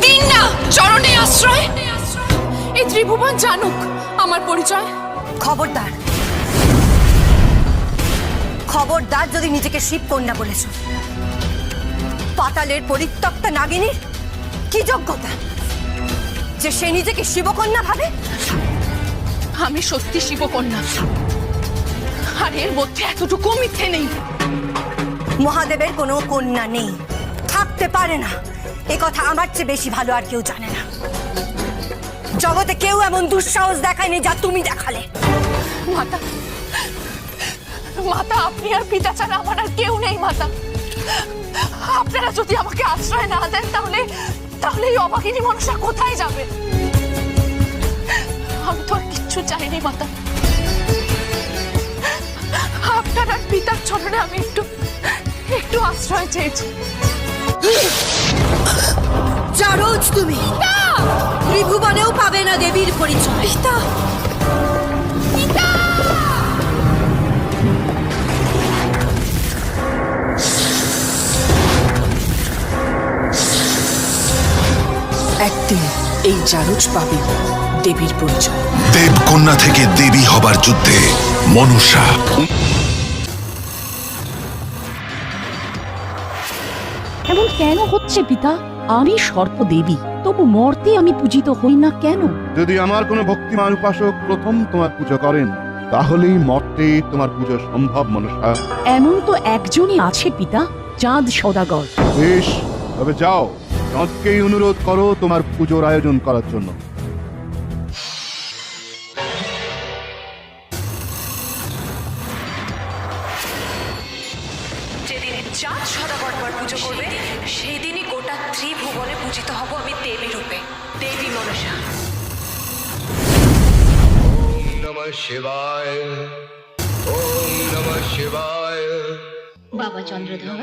দিন না চরণে আশ্রয়। এই ত্রিভুবন জানুক আমার পরিচয়। খবরদার, খবরদার যদি নিজেকে শিবকন্যা বলেছ। পাতালের পরিত্যক্তা নাগিনীর কি যোগ্যতা যে সে নিজেকে শিবকন্যা ভাবে? আমি সত্যি শিবকন্যা, আর এর মধ্যে এতটুকু মিথ্যে নেই। মহাদেবের কোনো কন্যা নেই, থাকতে পারে না। এ কথা আমার চেয়ে বেশি ভালো আর কেউ জানে না। জগতে কেউ এমন দুঃসাহস দেখায়নি যা তুমি দেখালে। মাতা, মাতা, আপনি আর পিতা ছাড়া আমার আর কেউ নেই। মাতা, আপনারা যদি আমাকে আশ্রয় না দেন তাহলে তাহলে এই অবাগিনী মনসা কোথায় যাবে? আমি তো আর কিচ্ছু চাইনি মাতা। আপনার আর পিতার চরণে আমি একটু আশ্রয় চেয়েছি। জারজ তুমি ত্রিভুবনেও পাবে না দেবীর পরিচয়। পিতা, পিতা! একদিন এই জারজ পাবে দেবীর পরিচয়। দেবকন্যা থেকে দেবী হবার যুদ্ধে মনসা। এমন কেন হচ্ছে পিতা? আমি সর্পদেবী, তবু মর্তে আমি পূজিত হই না কেন? যদি আমার কোনো ভক্তিমান উপাসক প্রথম তোমার পুজো করেন তাহলেই মর্তে তোমার পুজো সম্ভব মনসা। এমন তো একজনই আছে পিতা, চাঁদ সদাগর। বেশ, তবে যাও, চাঁদকেই অনুরোধ করো তোমার পুজোর আয়োজন করার জন্য। যেদিন চাঁদ সদাগর পুজো করবে সেই দিনই গোটা ত্রিভুবনে পূজিত হব আমি দেবী রূপে, দেবী মনসা। নমঃ শিবায়, ওম নমঃ শিবায়। বাবা চন্দ্রধর,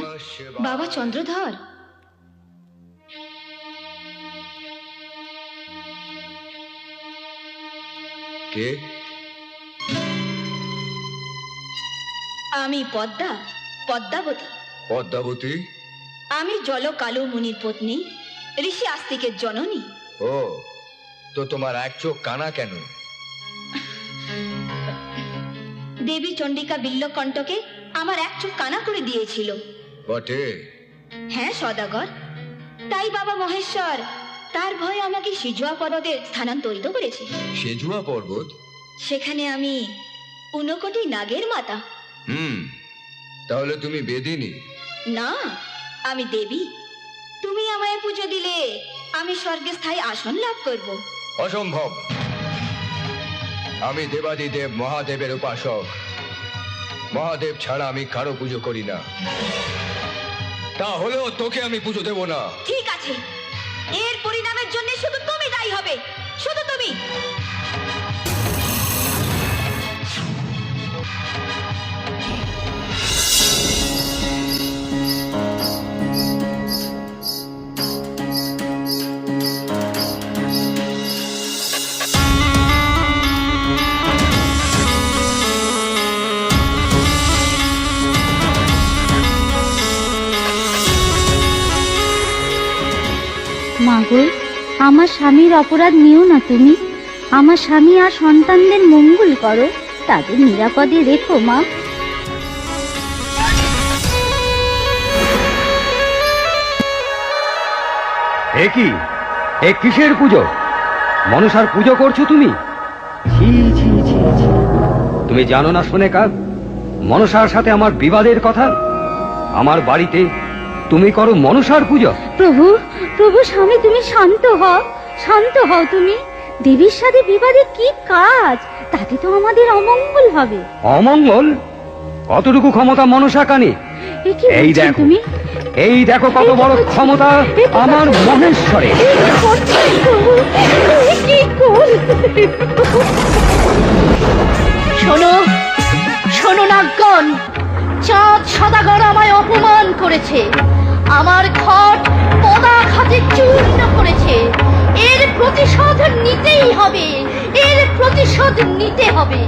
বাবা চন্দ্রধর, কে? আমি পদ্মা, পদ্মাবতী। পদ্মাবতী? আমি জল কালু মুনির পত্নী, ঋষি আস্তিকের জননী। ও, তো তোমার এক চোখ কানা কেন? দেবী চণ্ডিকা বিল্লকণ্ঠকে আমার এক চোখ কানা করে দিয়েছিল। বটে? হ্যাঁ সদাগর, তাই বাবা মহেশ্বর তার ভয়ে আমাকে সিজুয়া পর্বতে স্থানান্তরিত করেছে। সেজুয়া পর্বত? সেখানে আমি 59 কোটি নাগের মাতা। তাহলে তুমি বেদিনী? না, আমি দেবী। তুমি আমায় পুজো দিলে আমি স্বর্গে স্থায়ী আসন লাভ করব। অসম্ভব। আমি দেবাদিদেব মহাদেবের উপাসক। মহাদেব ছাড়া আমি কারো পুজো করি না। তাহলেও তোকে আমি পুজো দেব না। ঠিক আছে, এর পরিণামের জন্য শুধু তুমি দায়ী হবে, শুধু তুমি। মাগো, আমার স্বামীর অপরাধ নিও না তুমি। আমার স্বামী আর সন্তানদের মঙ্গল করো, তাদের নিরাপদে রেখো মা। এ কি, এ কিসের পুজো? মনসার পুজো করছো তুমি? ছি ছি ছি ছি। তুমি জানো না সোনেকা, মনসার সাথে আমার বিবাদের কথা? আমার বাড়িতে তুমি করো মনসার পুজো? প্রভু, প্রভু স্বামী, তুমি শান্ত হও, শান্ত হও তুমি। দেবীর সাথে বিবাদে কি কাজ? তাতে তো আমাদের অমঙ্গল হবে। অমঙ্গল? কতটুকু ক্ষমতা মনসা কানে? এই দেখো, তুমি এই দেখো কত বড় ক্ষমতা আমার মহেশ্বরে। শোনো, শোনো নাগগণ, চাঁদ সদাগর আমায় অপমান করেছে, আমার ঘট পদাঘাতে চূর্ণ করেছে। এর প্রতিশোধ নিতেই হবে, এর প্রতিশোধ নিতে হবে।